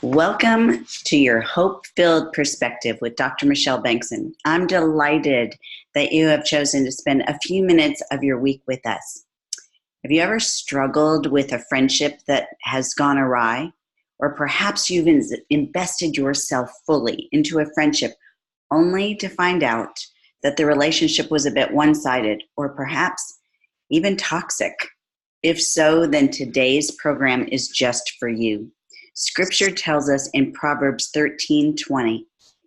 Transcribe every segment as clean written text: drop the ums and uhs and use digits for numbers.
Welcome to your Hope-Filled Perspective with Dr. Michelle Bengtson. I'm delighted that you have chosen to spend a few minutes of your week with us. Have you ever struggled with a friendship that has gone awry? Or perhaps you've invested yourself fully into a friendship only to find out that the relationship was a bit one-sided or perhaps even toxic? If so, then today's program is just for you. Scripture tells us in Proverbs 13:20,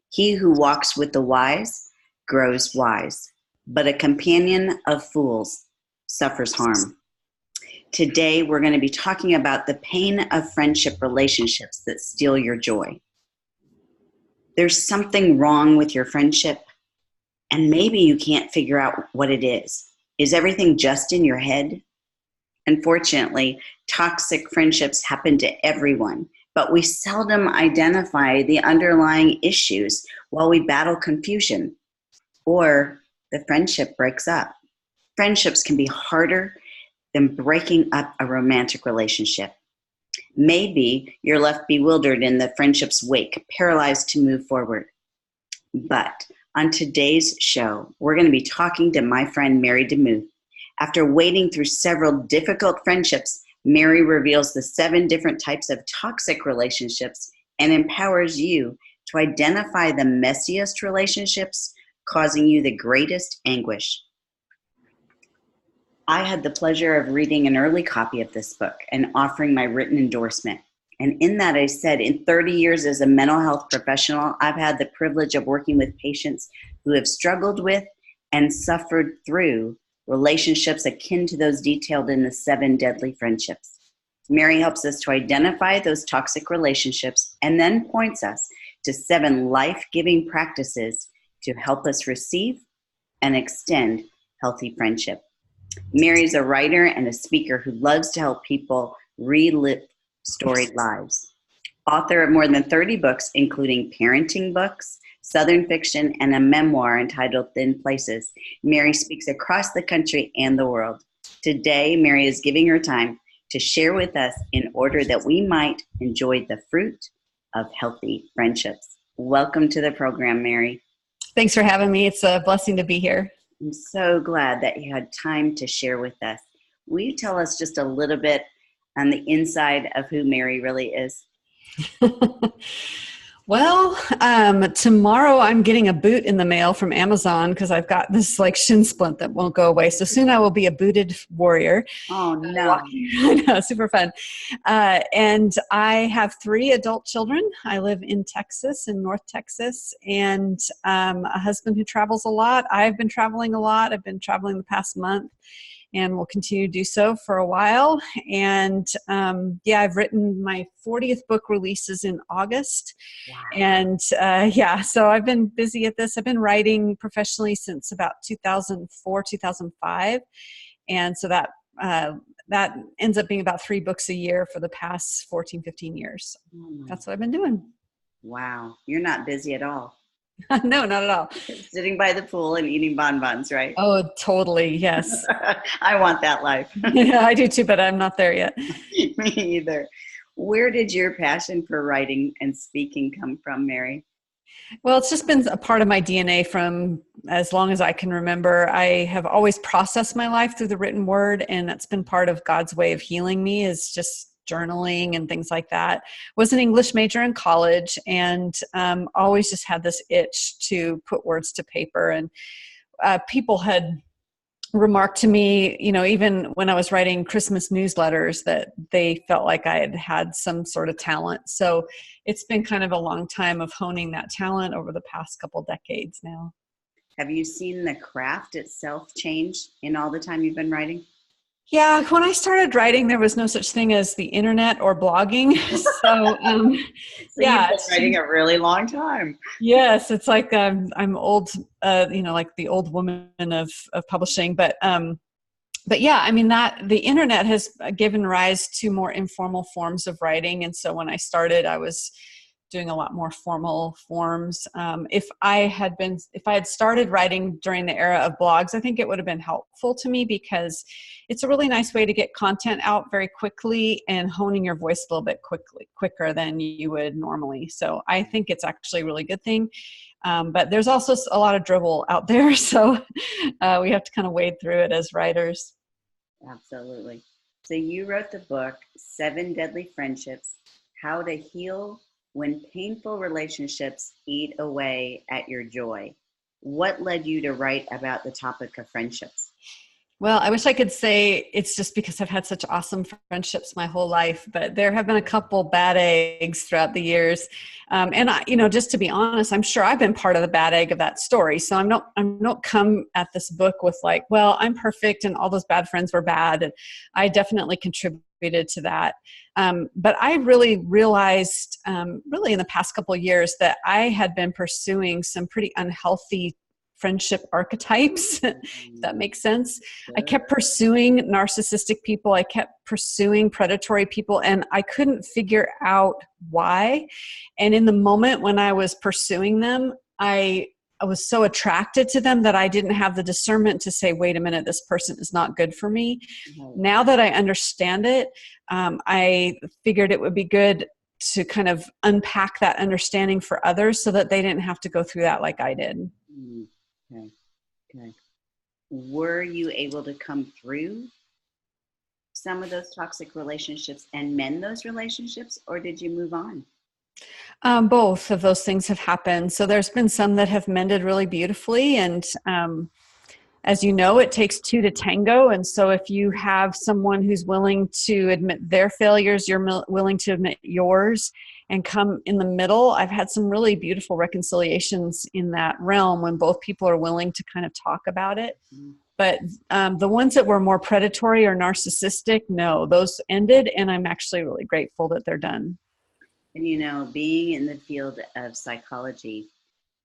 he who walks with the wise grows wise, but a companion of fools suffers harm. Today, we're going to be talking about the pain of friendship relationships that steal your joy. There's something wrong with your friendship, and maybe you can't figure out what it is. Is everything just in your head? Unfortunately, toxic friendships happen to everyone, but we seldom identify the underlying issues while we battle confusion or the friendship breaks up. Friendships can be harder than breaking up a romantic relationship. Maybe you're left bewildered in the friendship's wake, paralyzed to move forward. But on today's show, we're going to be talking to my friend Mary DeMuth. After wading through several difficult friendships, Mary reveals the 7 different types of toxic relationships and empowers you to identify the messiest relationships causing you the greatest anguish. I had the pleasure of reading an early copy of this book and offering my written endorsement. And in that I said, in 30 years as a mental health professional, I've had the privilege of working with patients who have struggled with and suffered through relationships akin to those detailed in the 7 deadly friendships. Mary helps us to identify those toxic relationships and then points us to 7 life-giving practices to help us receive and extend healthy friendship. Mary is a writer and a speaker who loves to help people relive storied lives. Author of more than 30 books, including parenting books, Southern fiction, and a memoir entitled Thin Places, Mary speaks across the country and the world. Today, Mary is giving her time to share with us in order that we might enjoy the fruit of healthy friendships. Welcome to the program, Mary. Thanks for having me. It's a blessing to be here. I'm so glad that you had time to share with us. Will you tell us just a little bit on the inside of who Mary really is? Well, tomorrow I'm getting a boot in the mail from Amazon because I've got this shin splint that won't go away. So soon I will be a booted warrior. Oh, no. I know, super fun. And I have 3 adult children. I live in Texas, in North Texas, and a husband who travels a lot. I've been traveling a lot. I've been traveling the past month and will continue to do so for a while. And I've written my 40th book releases in August. Wow. And so I've been busy at this. I've been writing professionally since about 2004, 2005. And so that ends up being about 3 books a year for the past 14, 15 years. That's what I've been doing. Wow. You're not busy at all. No, not at all. Sitting by the pool and eating bonbons, right? Oh, totally. Yes. I want that life. Yeah, I do too, but I'm not there yet. Me either. Where did your passion for writing and speaking come from, Mary? Well, it's just been a part of my DNA from as long as I can remember. I have always processed my life through the written word, and that's been part of God's way of healing me, is just journaling and things like that. Was an English major in college, and always just had this itch to put words to paper. And people had remarked to me, even when I was writing Christmas newsletters, that they felt like I had some sort of talent. So it's been kind of a long time of honing that talent over the past couple decades now. Have you seen the craft itself change in all the time you've been writing? Yeah, when I started writing, there was no such thing as the internet or blogging. So, You've been writing a really long time. Yes, it's like I'm old, like the old woman of publishing. But yeah, I mean that the internet has given rise to more informal forms of writing. And so when I started, I was doing a lot more formal forms. If I had started writing during the era of blogs, I think it would have been helpful to me, because it's a really nice way to get content out very quickly and honing your voice a little bit quicker than you would normally. So I think it's actually a really good thing. But there's also a lot of dribble out there. So we have to kind of wade through it as writers. Absolutely. So you wrote the book, 7 Deadly Friendships, How to Heal When Painful Relationships Eat Away at Your Joy. What led you to write about the topic of friendships? Well, I wish I could say it's just because I've had such awesome friendships my whole life, but there have been a couple bad eggs throughout the years. And I, just to be honest, I'm sure I've been part of the bad egg of that story. So I'm not come at this book with like, well, I'm perfect and all those bad friends were bad. And I definitely contributed to that. But I really realized, really in the past couple of years, that I had been pursuing some pretty unhealthy friendship archetypes, if that makes sense. I kept pursuing narcissistic people. I kept pursuing predatory people, and I couldn't figure out why. And in the moment when I was pursuing them, I was so attracted to them that I didn't have the discernment to say, wait a minute, this person is not good for me. Mm-hmm. Now that I understand it, I figured it would be good to kind of unpack that understanding for others so that they didn't have to go through that like I did. Mm-hmm. Okay. Were you able to come through some of those toxic relationships and mend those relationships, or did you move on? Both of those things have happened. So there's been some that have mended really beautifully. And as you know, it takes 2 to tango. And so if you have someone who's willing to admit their failures, you're willing to admit yours and come in the middle. I've had some really beautiful reconciliations in that realm when both people are willing to kind of talk about it. Mm-hmm. But the ones that were more predatory or narcissistic, no, those ended. And I'm actually really grateful that they're done. And being in the field of psychology,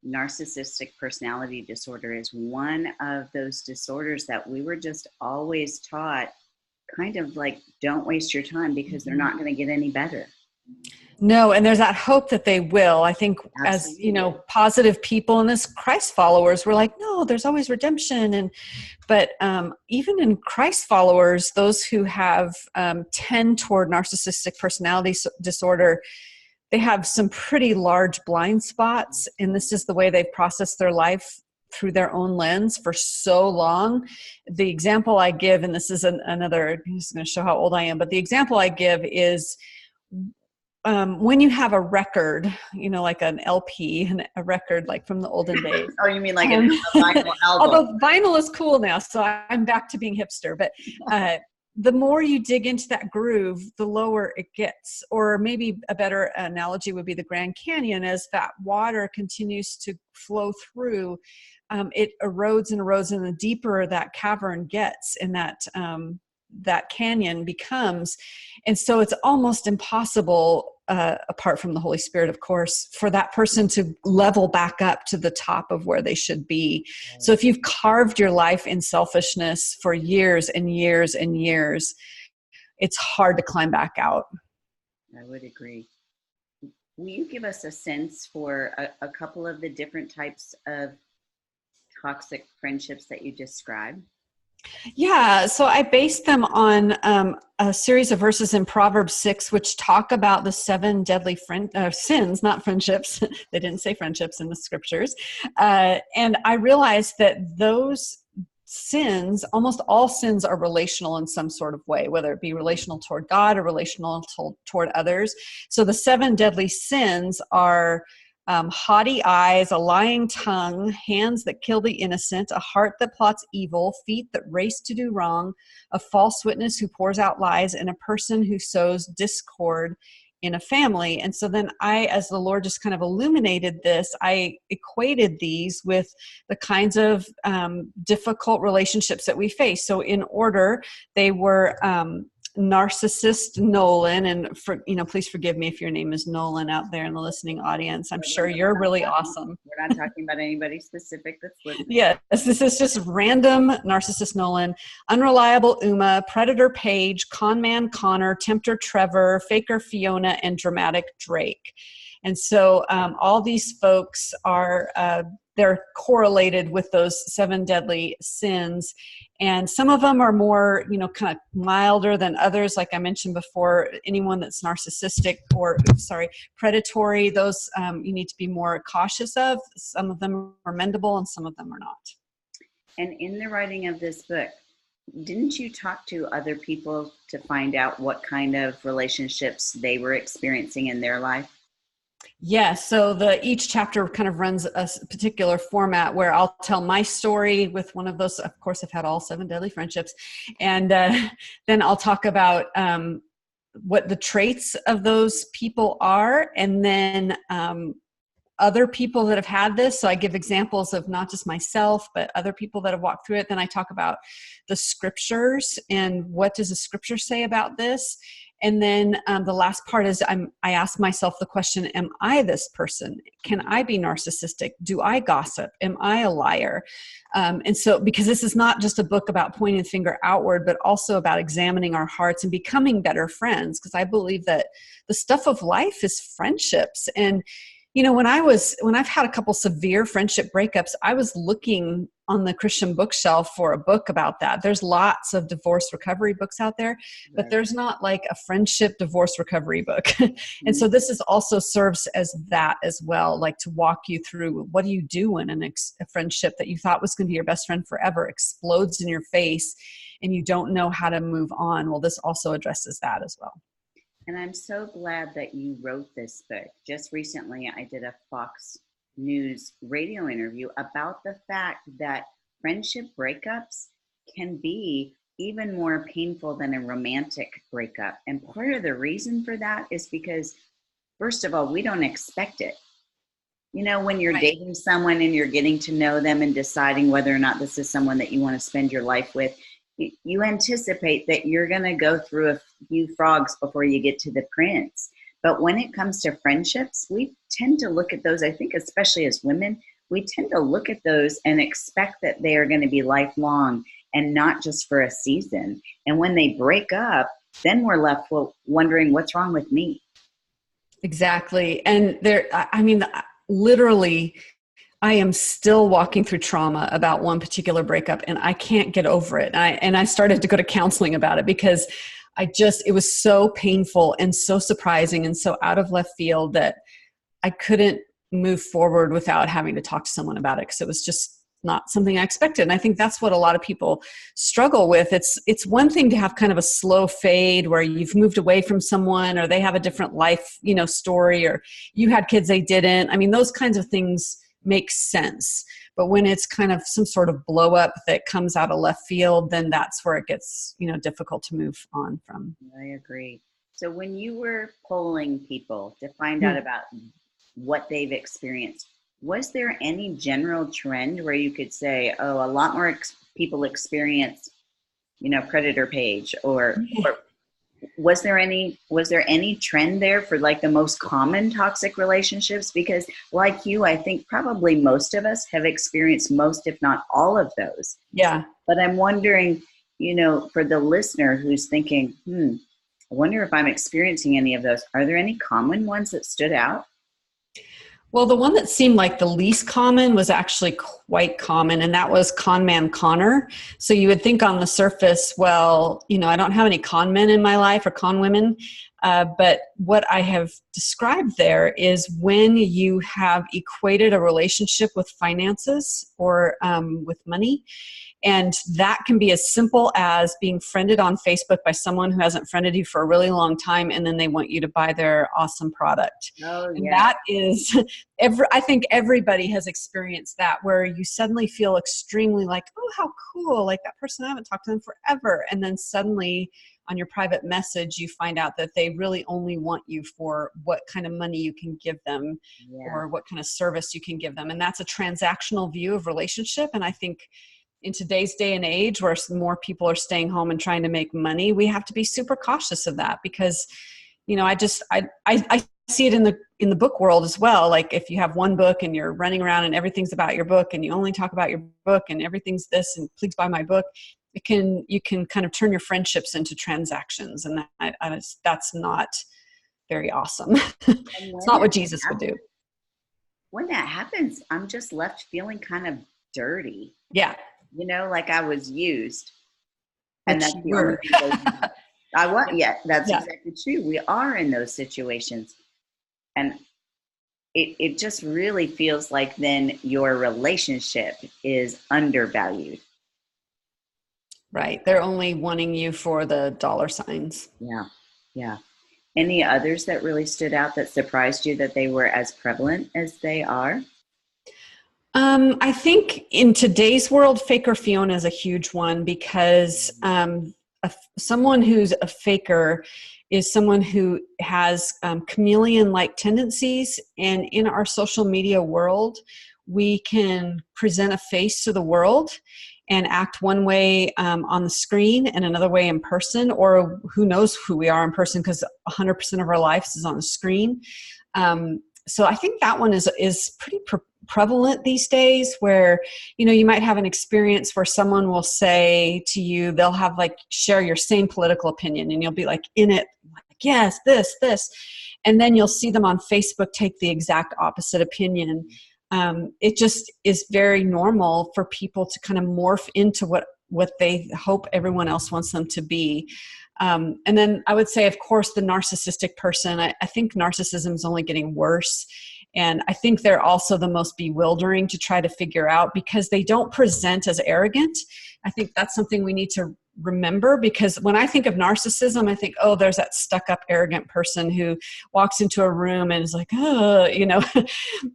narcissistic personality disorder is one of those disorders that we were just always taught kind of like, don't waste your time because they're not going to get any better. No, and there's that hope that they will. I think Absolutely. As, positive people and as Christ followers, we're like, no, there's always redemption. But even in Christ followers, those who have tend toward narcissistic personality disorder, they have some pretty large blind spots. And this is the way they've processed their life through their own lens for so long. The example I give, and this is another, I'm just going to show how old I am, but the example I give is, when you have a record, like an LP, a record like from the olden days. Oh, you mean like a vinyl album? Although vinyl is cool now, so I'm back to being hipster. But the more you dig into that groove, the lower it gets. Or maybe a better analogy would be the Grand Canyon. As that water continues to flow through, it erodes and erodes, and the deeper that cavern gets, and that canyon becomes. And so it's almost impossible, apart from the Holy Spirit, of course, for that person to level back up to the top of where they should be. So if you've carved your life in selfishness for years and years and years, it's hard to climb back out. I would agree. Will you give us a sense for a couple of the different types of toxic friendships that you described? Yeah, so I based them on a series of verses in Proverbs 6, which talk about the 7 deadly sins, not friendships. They didn't say friendships in the scriptures. And I realized that those sins, almost all sins, are relational in some sort of way, whether it be relational toward God or relational toward others. So the 7 deadly sins are haughty eyes, a lying tongue, hands that kill the innocent, a heart that plots evil, feet that race to do wrong, a false witness who pours out lies, and a person who sows discord in a family. And so then as the Lord just kind of illuminated this, I equated these with the kinds of difficult relationships that we face. So in order, they were Narcissist Nolan, and please forgive me if your name is Nolan out there in the listening audience. I'm sure you're really awesome. We're not talking about anybody specific that's listening. Yes, this is just random Narcissist Nolan, unreliable Uma, predator Paige, conman Connor, tempter Trevor, faker Fiona, and dramatic Drake. And so all these folks are they're correlated with those 7 deadly sins. And some of them are more, kind of milder than others. Like I mentioned before, anyone that's narcissistic or, predatory, those you need to be more cautious of. Some of them are mendable and some of them are not. And in the writing of this book, didn't you talk to other people to find out what kind of relationships they were experiencing in their life? Yes. So each chapter kind of runs a particular format where I'll tell my story with one of those. Of course, I've had all 7 deadly friendships. And then I'll talk about what the traits of those people are. And then other people that have had this. So I give examples of not just myself, but other people that have walked through it. Then I talk about the scriptures and what does the scripture say about this. And then the last part is I ask myself the question, am I this person? Can I be narcissistic? Do I gossip? Am I a liar? And so, because this is not just a book about pointing the finger outward, but also about examining our hearts and becoming better friends. Because I believe that the stuff of life is friendships. And when I've had a couple severe friendship breakups, I was looking on the Christian bookshelf for a book about that. There's lots of divorce recovery books out there, but there's not like a friendship divorce recovery book. And so this is also serves as that as well, like to walk you through what do you do when a friendship that you thought was going to be your best friend forever explodes in your face and you don't know how to move on. Well, this also addresses that as well. And I'm so glad that you wrote this book. Just recently, I did a Fox News radio interview about the fact that friendship breakups can be even more painful than a romantic breakup. And part of the reason for that is because, first of all, we don't expect it. When you're dating someone and you're getting to know them and deciding whether or not this is someone that you want to spend your life with, you anticipate that you're going to go through a few frogs before you get to the prince. But when it comes to friendships, we tend to look at those, I think, especially as women, we tend to look at those and expect that they are going to be lifelong and not just for a season. And when they break up, then we're left wondering what's wrong with me. Exactly. And literally, I am still walking through trauma about one particular breakup and I can't get over it. And I started to go to counseling about it because it was so painful and so surprising and so out of left field that I couldn't move forward without having to talk to someone about it because it was just not something I expected. And I think that's what a lot of people struggle with. It's one thing to have kind of a slow fade where you've moved away from someone or they have a different life, story, or you had kids, they didn't. I mean, those kinds of things makes sense. But when it's kind of some sort of blow up that comes out of left field, then that's where it gets, difficult to move on from. I agree. So when you were polling people to find out about what they've experienced, was there any general trend where you could say, oh, a lot more people experience, predator Paige or was there any trend there for like the most common toxic relationships? Because like you, I think probably most of us have experienced most, if not all of those. Yeah. But I'm wondering, for the listener who's thinking, I wonder if I'm experiencing any of those. Are there any common ones that stood out? Well, the one that seemed like the least common was actually quite common, and that was conman Connor. So you would think on the surface, well, I don't have any con men in my life or con women, but what I have described there is when you have equated a relationship with finances or with money. And that can be as simple as being friended on Facebook by someone who hasn't friended you for a really long time, and then they want you to buy their awesome product. Oh, yeah. And that is, I think everybody has experienced that, where you suddenly feel extremely like, oh, how cool, like that person, I haven't talked to them forever. And then suddenly on your private message, you find out that they really only want you for what kind of money you can give them or what kind of service you can give them. And that's a transactional view of relationship. And I think in today's day and age where more people are staying home and trying to make money, we have to be super cautious of that because, I see it in the book world as well. Like if you have one book and you're running around and everything's about your book and you only talk about your book and everything's this and please buy my book, you can kind of turn your friendships into transactions. And that's not very awesome. It's not what Jesus would do. When that happens, I'm just left feeling kind of dirty. Yeah. Like I was used. And Which that's the only thing that's Yeah. exactly true. We are in those situations. And it just really feels like then your relationship is undervalued. Right. They're only wanting you for the dollar signs. Yeah. Yeah. Any others that really stood out that surprised you that they were as prevalent as they are? I think in today's world, faker Fiona is a huge one because someone who's a faker is someone who has chameleon-like tendencies. And in our social media world, we can present a face to the world and act one way on the screen and another way in person, or who knows who we are in person because 100% of our lives is on the screen. So I think that one is pretty prevalent these days where, you might have an experience where someone will say to you, they'll have share your same political opinion and you'll be in it, yes, this. And then you'll see them on Facebook take the exact opposite opinion. It just is very normal for people to kind of morph into what they hope everyone else wants them to be. And then I would say, of course, the narcissistic person, I think narcissism is only getting worse. And I think they're also the most bewildering to try to figure out because they don't present as arrogant. I think that's something we need to remember because when I think of narcissism, I think, oh, there's that stuck up, arrogant person who walks into a room and is like, oh,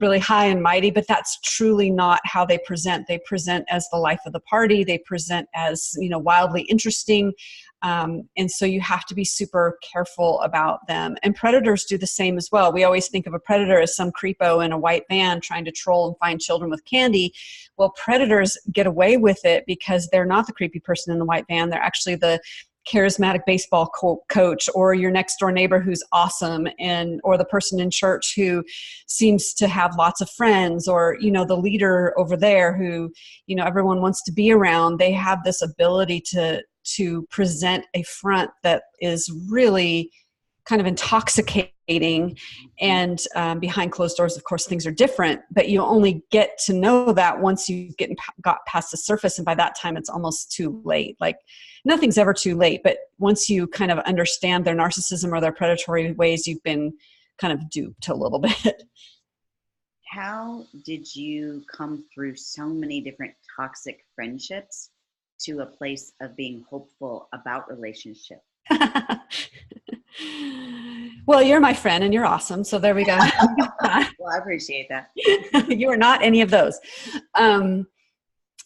really high and mighty, but that's truly not how they present. They present as the life of the party. They present as, wildly interesting. And so you have to be super careful about them. And predators do the same as well. We always think of a predator as some creepo in a white van trying to troll and find children with candy. Well, predators get away with it because they're not the creepy person in the white van. They're actually the charismatic baseball coach or your next door neighbor who's awesome or the person in church who seems to have lots of friends or, the leader over there who, everyone wants to be around. They have this ability to present a front that is really kind of intoxicating and behind closed doors, of course, things are different, but you only get to know that once you got past the surface. And by that time, it's almost too late. Nothing's ever too late, but once you kind of understand their narcissism or their predatory ways, you've been kind of duped a little bit. How did you come through so many different toxic friendships to a place of being hopeful about relationship? Well, you're my friend and you're awesome. So there we go. Well, I appreciate that. You are not any of those.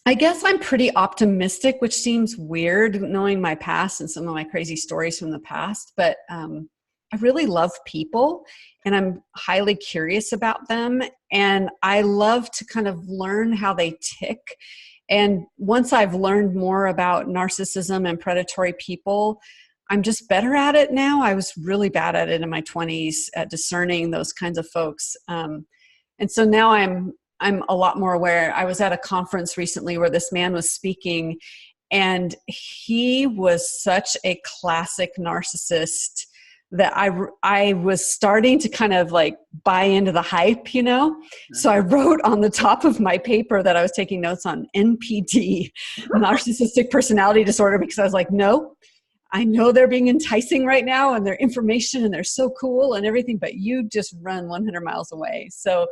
I guess I'm pretty optimistic, which seems weird knowing my past and some of my crazy stories from the past, but I really love people and I'm highly curious about them. And I love to kind of learn how they tick. And once I've learned more about narcissism and predatory people, I'm just better at it now. I was really bad at it in my 20s at discerning those kinds of folks. And so now I'm a lot more aware. I was at a conference recently where this man was speaking and he was such a classic narcissist that I was starting to kind of buy into the hype, So I wrote on the top of my paper that I was taking notes on NPD, narcissistic personality disorder, because I was like, no, I know they're being enticing right now and their information and they're so cool and everything, but you just run 100 miles away. So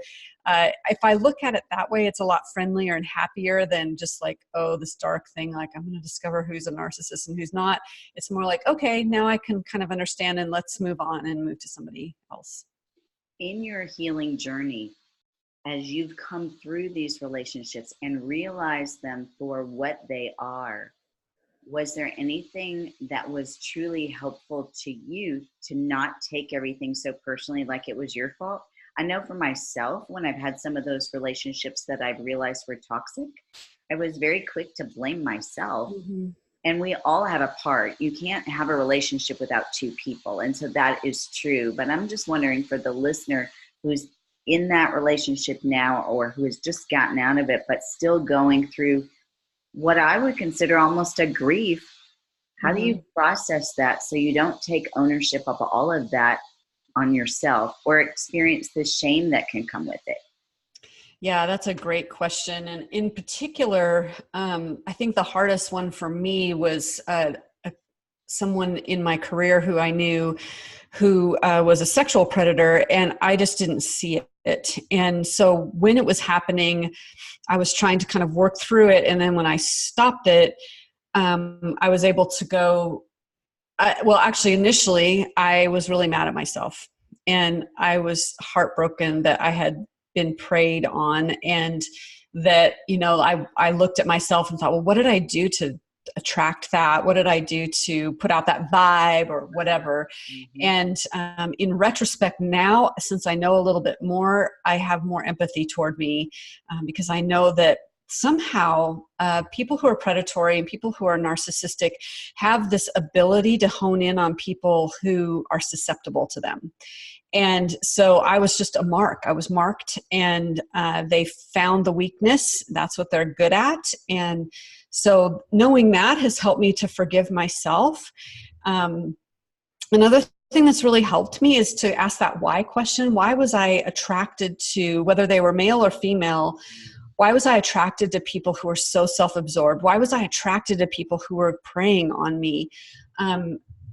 if I look at it that way, it's a lot friendlier and happier than just this dark thing. I'm going to discover who's a narcissist and who's not. It's more okay, now I can kind of understand and let's move on and move to somebody else. In your healing journey, as you've come through these relationships and realized them for what they are, was there anything that was truly helpful to you to not take everything so personally, like it was your fault? I know for myself, when I've had some of those relationships that I've realized were toxic, I was very quick to blame myself. Mm-hmm. And we all have a part. You can't have a relationship without two people. And so that is true. But I'm just wondering, for the listener who's in that relationship now, or who has just gotten out of it, but still going through what I would consider almost a grief, how do you process that so you don't take ownership of all of that on yourself, or experience the shame that can come with it? Yeah, that's a great question. And in particular, I think the hardest one for me was someone in my career who I knew who was a sexual predator, and I just didn't see it. And so when it was happening, I was trying to kind of work through it. And then when I stopped it, I was able to go, actually, initially, I was really mad at myself. And I was heartbroken that I had been preyed on, and that, I looked at myself and thought, well, what did I do to attract that? What did I do to put out that vibe or whatever? And in retrospect now, since I know a little bit more, I have more empathy toward me, because I know that somehow people who are predatory and people who are narcissistic have this ability to hone in on people who are susceptible to them. And so I was just a mark. I was marked, and they found the weakness. That's what they're good at. And so knowing that has helped me to forgive myself. Another thing that's really helped me is to ask that why question. Why was I attracted to, whether they were male or female, why was I attracted to people who were so self-absorbed? Why was I attracted to people who were preying on me?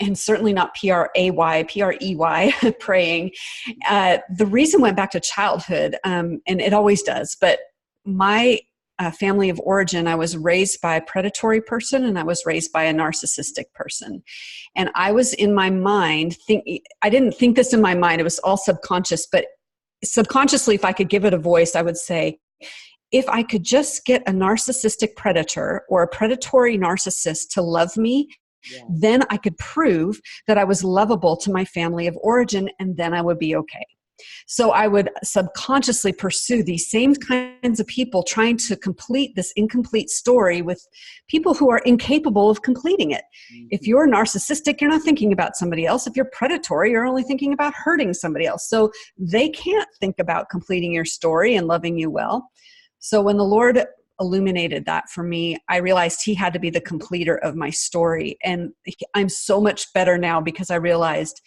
And certainly not P-R-A-Y, P-R-E-Y, praying. The reason went back to childhood, and it always does. But my family of origin, I was raised by a predatory person, and I was raised by a narcissistic person. And I was in my mind, I didn't think this in my mind, it was all subconscious, but subconsciously, if I could give it a voice, I would say, if I could just get a narcissistic predator or a predatory narcissist to love me, then I could prove that I was lovable to my family of origin, and then I would be okay. So I would subconsciously pursue these same kinds of people, trying to complete this incomplete story with people who are incapable of completing it. If you're narcissistic, you're not thinking about somebody else. If you're predatory, you're only thinking about hurting somebody else. So they can't think about completing your story and loving you well. So when the Lord illuminated that for me, I realized he had to be the completer of my story. And I'm so much better now because I realized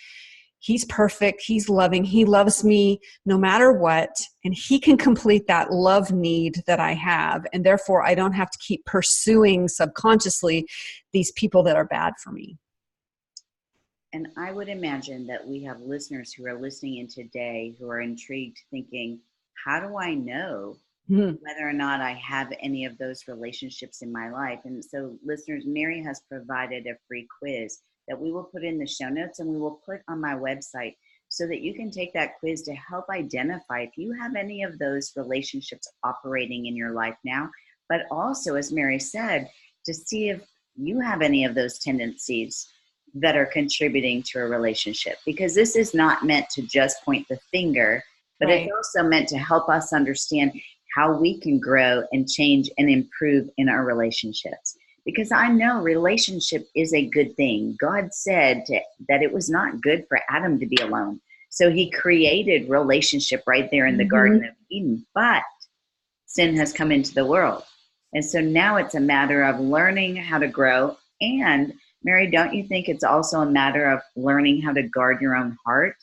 he's perfect. He's loving. He loves me no matter what. And he can complete that love need that I have. And therefore, I don't have to keep pursuing subconsciously these people that are bad for me. And I would imagine that we have listeners who are listening in today who are intrigued, thinking, how do I know whether or not I have any of those relationships in my life? And so, listeners, Mary has provided a free quiz that we will put in the show notes, and we will put on my website, so that you can take that quiz to help identify if you have any of those relationships operating in your life now, but also, as Mary said, to see if you have any of those tendencies that are contributing to a relationship. Because this is not meant to just point the finger, but It's also meant to help us understand how we can grow and change and improve in our relationships. Because I know relationship is a good thing. God said that it was not good for Adam to be alone. So he created relationship right there in the Garden of Eden. But sin has come into the world. And so now it's a matter of learning how to grow. And Mary, don't you think it's also a matter of learning how to guard your own heart?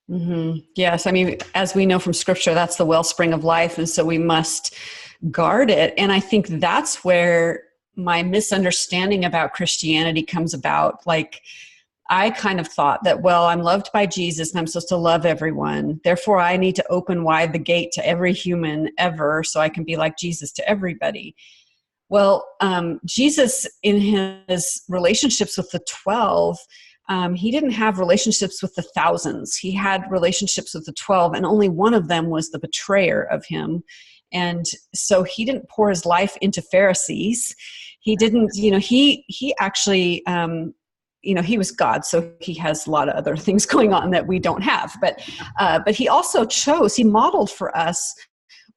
Yes. I mean, as we know from scripture, that's the wellspring of life. And so we must guard it. And I think that's where my misunderstanding about Christianity comes about. Like, I kind of thought that, well, I'm loved by Jesus and I'm supposed to love everyone. Therefore, I need to open wide the gate to every human ever so I can be like Jesus to everybody. Well, Jesus, in his relationships with the 12, he didn't have relationships with the thousands. He had relationships with the 12, and only one of them was the betrayer of him. And so he didn't pour his life into Pharisees. He didn't, he actually, he was God, so he has a lot of other things going on that we don't have. But he also he modeled for us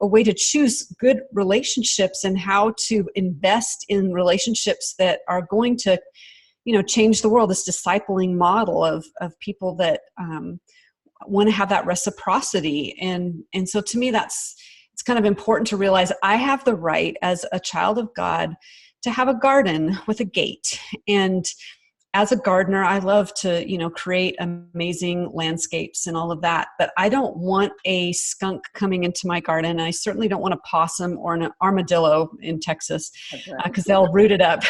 a way to choose good relationships and how to invest in relationships that are going to, change the world. This discipling model of people that want to have that reciprocity. And so to me, it's kind of important to realize I have the right as a child of God to have a garden with a gate. And as a gardener, I love to, create amazing landscapes and all of that, but I don't want a skunk coming into my garden. I certainly don't want a possum or an armadillo in Texas because they'll root it up.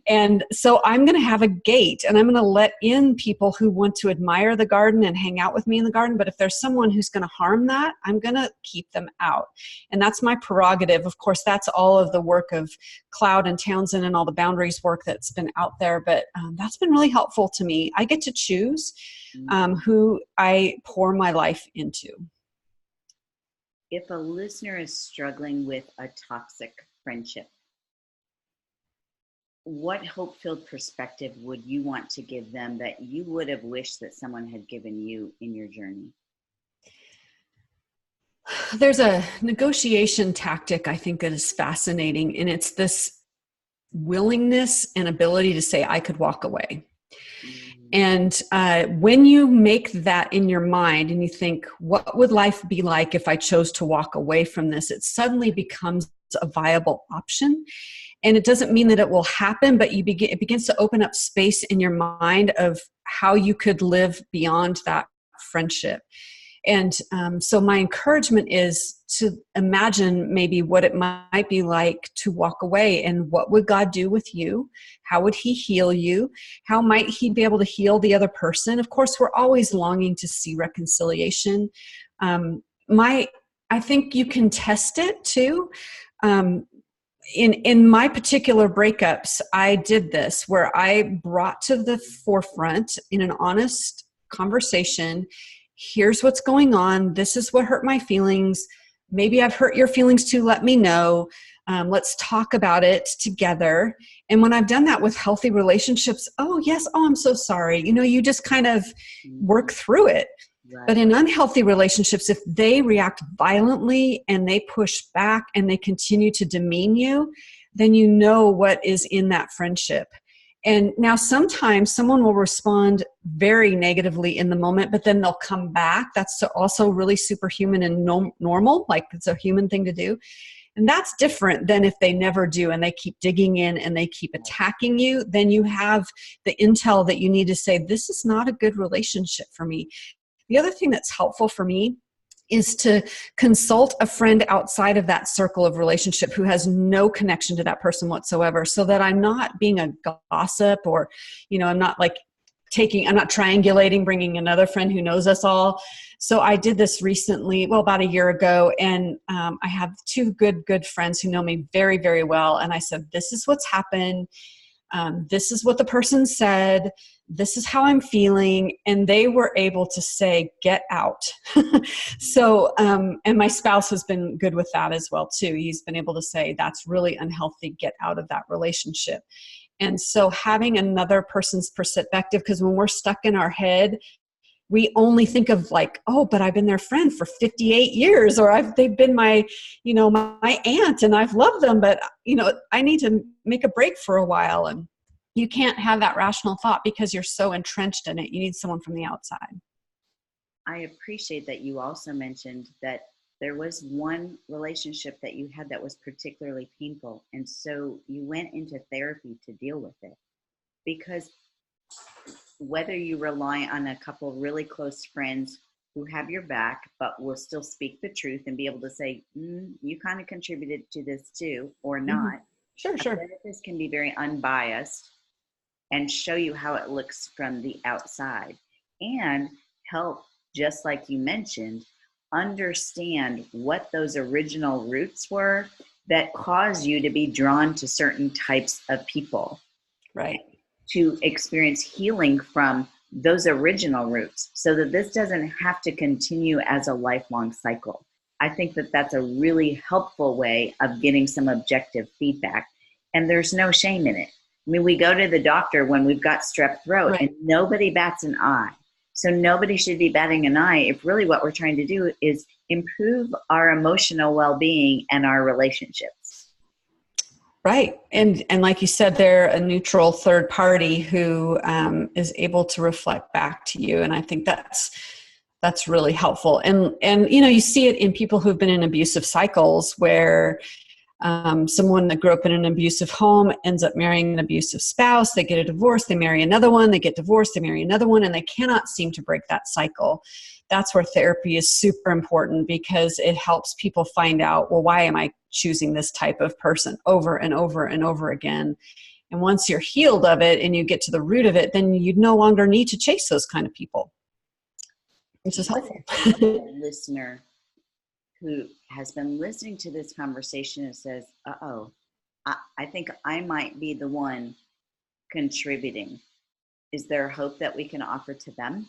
And so I'm going to have a gate, and I'm going to let in people who want to admire the garden and hang out with me in the garden. But if there's someone who's going to harm that, I'm going to keep them out. And that's my prerogative. Of course, that's all of the work of Cloud and Townsend and all the boundaries work that's been out there. But that's been really helpful to me. I get to choose who I pour my life into. If a listener is struggling with a toxic friendship, what hope-filled perspective would you want to give them that you would have wished that someone had given you in your journey? There's a negotiation tactic I think that is fascinating, and it's this willingness and ability to say, I could walk away. And when you make that in your mind and you think, what would life be like if I chose to walk away from this? It suddenly becomes a viable option. And it doesn't mean that it will happen, but it begins to open up space in your mind of how you could live beyond that friendship. And so my encouragement is to imagine maybe what it might be like to walk away, and what would God do with you? How would he heal you? How might he be able to heal the other person? Of course, we're always longing to see reconciliation. I think you can test it too. In my particular breakups, I did this where I brought to the forefront in an honest conversation, here's what's going on. This is what hurt my feelings. Maybe I've hurt your feelings too. Let me know. Let's talk about it together. And when I've done that with healthy relationships, oh yes, oh, I'm so sorry. You just kind of work through it. Right. But in unhealthy relationships, if they react violently and they push back and they continue to demean you, then you know what is in that friendship. And now sometimes someone will respond very negatively in the moment, but then they'll come back. That's also really superhuman and normal, like it's a human thing to do. And that's different than if they never do and they keep digging in and they keep attacking you. Then you have the intel that you need to say, this is not a good relationship for me. The other thing that's helpful for me is to consult a friend outside of that circle of relationship who has no connection to that person whatsoever, so that I'm not being a gossip or, I'm not triangulating, bringing another friend who knows us all. So I did this recently, about a year ago, and I have two good friends who know me very, very well. And I said, this is what's happened. This is what the person said. This is how I'm feeling. And they were able to say, get out. So, and my spouse has been good with that as well too. He's been able to say, that's really unhealthy. Get out of that relationship. And so having another person's perspective, because when we're stuck in our head, we only think of like, oh, but I've been their friend for 58 years, or they've been my aunt and I've loved them, but I need to make a break for a while. And you can't have that rational thought because you're so entrenched in it. You need someone from the outside. I appreciate that you also mentioned that there was one relationship that you had that was particularly painful. And so you went into therapy to deal with it. Because whether you rely on a couple of really close friends who have your back, but will still speak the truth and be able to say, you kind of contributed to this too, or not. Sure. Therapists can be very unbiased and show you how it looks from the outside and help, just like you mentioned, understand what those original roots were that caused you to be drawn to certain types of people. Right. To experience healing from those original roots so that this doesn't have to continue as a lifelong cycle. I think that that's a really helpful way of getting some objective feedback. And there's no shame in it. I mean, we go to the doctor when we've got strep throat, right, and nobody bats an eye. So nobody should be batting an eye if really what we're trying to do is improve our emotional well-being and our relationships. Right. And like you said, they're a neutral third party who is able to reflect back to you. And I think that's really helpful. And you see it in people who've been in abusive cycles where someone that grew up in an abusive home ends up marrying an abusive spouse. They get a divorce, they marry another one, they get divorced, they marry another one, and they cannot seem to break that cycle. That's where therapy is super important, because it helps people find out, well, why am I choosing this type of person over and over and over again? And once you're healed of it and you get to the root of it, then you no longer need to chase those kind of people, which is helpful. Listener who has been listening to this conversation and says, I think I might be the one contributing. Is there hope that we can offer to them?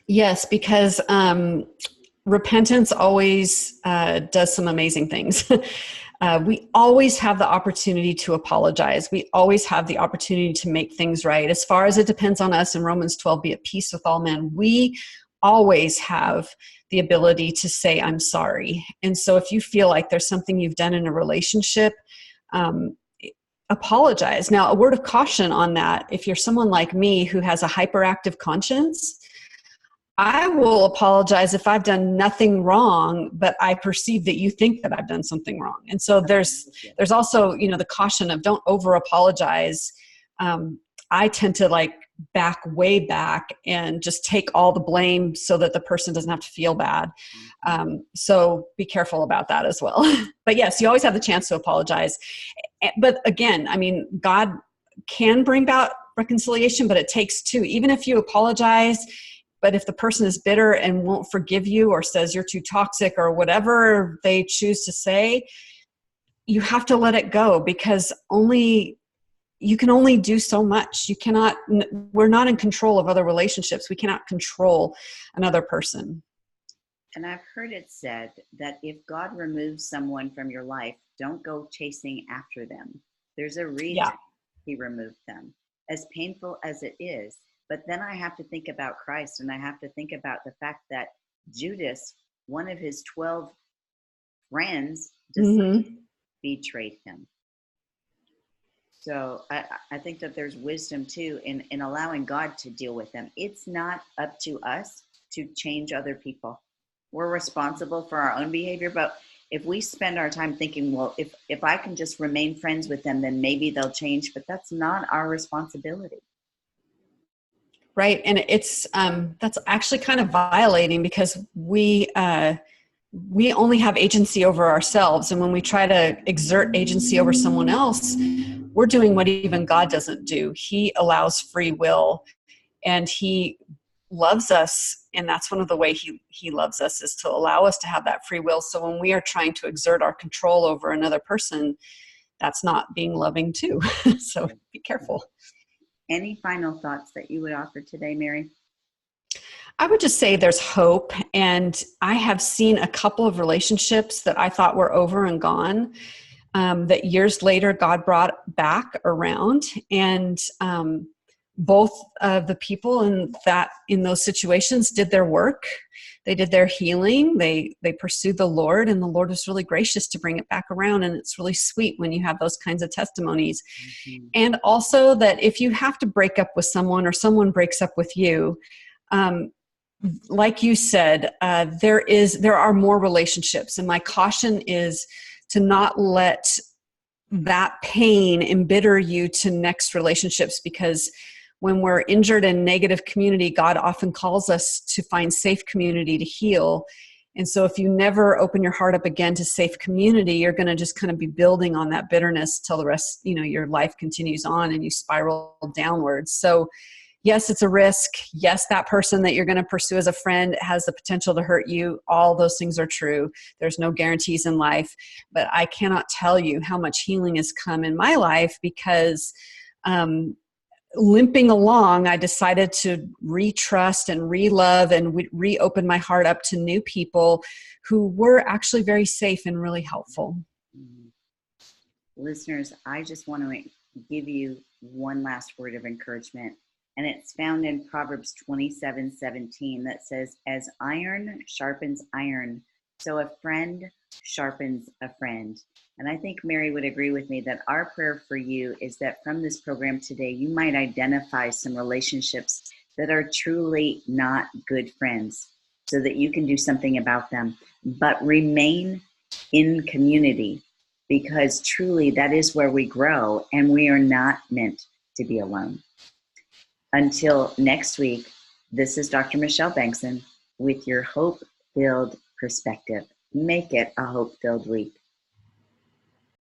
Yes, because repentance always does some amazing things. We always have the opportunity to apologize. We always have the opportunity to make things right. As far as it depends on us, in Romans 12, be at peace with all men. We always have the ability to say, I'm sorry. And so if you feel like there's something you've done in a relationship, apologize. Now, a word of caution on that: if you're someone like me who has a hyperactive conscience, I will apologize if I've done nothing wrong, but I perceive that you think that I've done something wrong. And so there's also, the caution of don't over apologize. I tend to back way back and just take all the blame so that the person doesn't have to feel bad. So be careful about that as well. But yes, you always have the chance to apologize. But again, God can bring about reconciliation, but it takes two. Even if you apologize, but if the person is bitter and won't forgive you or says you're too toxic or whatever they choose to say, you have to let it go, because you can only do so much. We're not in control of other relationships. We cannot control another person. And I've heard it said that if God removes someone from your life, don't go chasing after them. There's a reason he removed them, as painful as it is. But then I have to think about Christ, and I have to think about the fact that Judas, one of his 12 friends, betrayed him. So I think that there's wisdom too in allowing God to deal with them. It's not up to us to change other people. We're responsible for our own behavior, but if we spend our time thinking, well, if I can just remain friends with them, then maybe they'll change, but that's not our responsibility. Right. And it's that's actually kind of violating, because we only have agency over ourselves. And when we try to exert agency over someone else, we're doing what even God doesn't do. He allows free will, and he loves us. And that's one of the ways he loves us, is to allow us to have that free will. So when we are trying to exert our control over another person, that's not being loving too. So be careful. Any final thoughts that you would offer today, Mary? I would just say there's hope. And I have seen a couple of relationships that I thought were over and gone, that years later God brought back around. And both of the people in those situations did their work. They did their healing. They pursued the Lord, and the Lord was really gracious to bring it back around. And it's really sweet when you have those kinds of testimonies. Mm-hmm. And also that if you have to break up with someone, or someone breaks up with you, like you said, there are more relationships. And my caution is to not let that pain embitter you to next relationships, because when we're injured in negative community, God often calls us to find safe community to heal. And so if you never open your heart up again to safe community, you're going to just kind of be building on that bitterness till the rest, your life continues on and you spiral downwards. So yes, it's a risk. Yes, that person that you're going to pursue as a friend has the potential to hurt you. All those things are true. There's no guarantees in life. But I cannot tell you how much healing has come in my life, because limping along, I decided to retrust and re-love and reopen my heart up to new people who were actually very safe and really helpful. Listeners, I just want to give you one last word of encouragement. And it's found in Proverbs 27:17 that says, as iron sharpens iron, so a friend sharpens a friend. And I think Mary would agree with me that our prayer for you is that from this program today, you might identify some relationships that are truly not good friends so that you can do something about them, but remain in community, because truly that is where we grow, and we are not meant to be alone. Until next week, this is Dr. Michelle Bengtson with your hope-filled perspective. Make it a hope-filled week.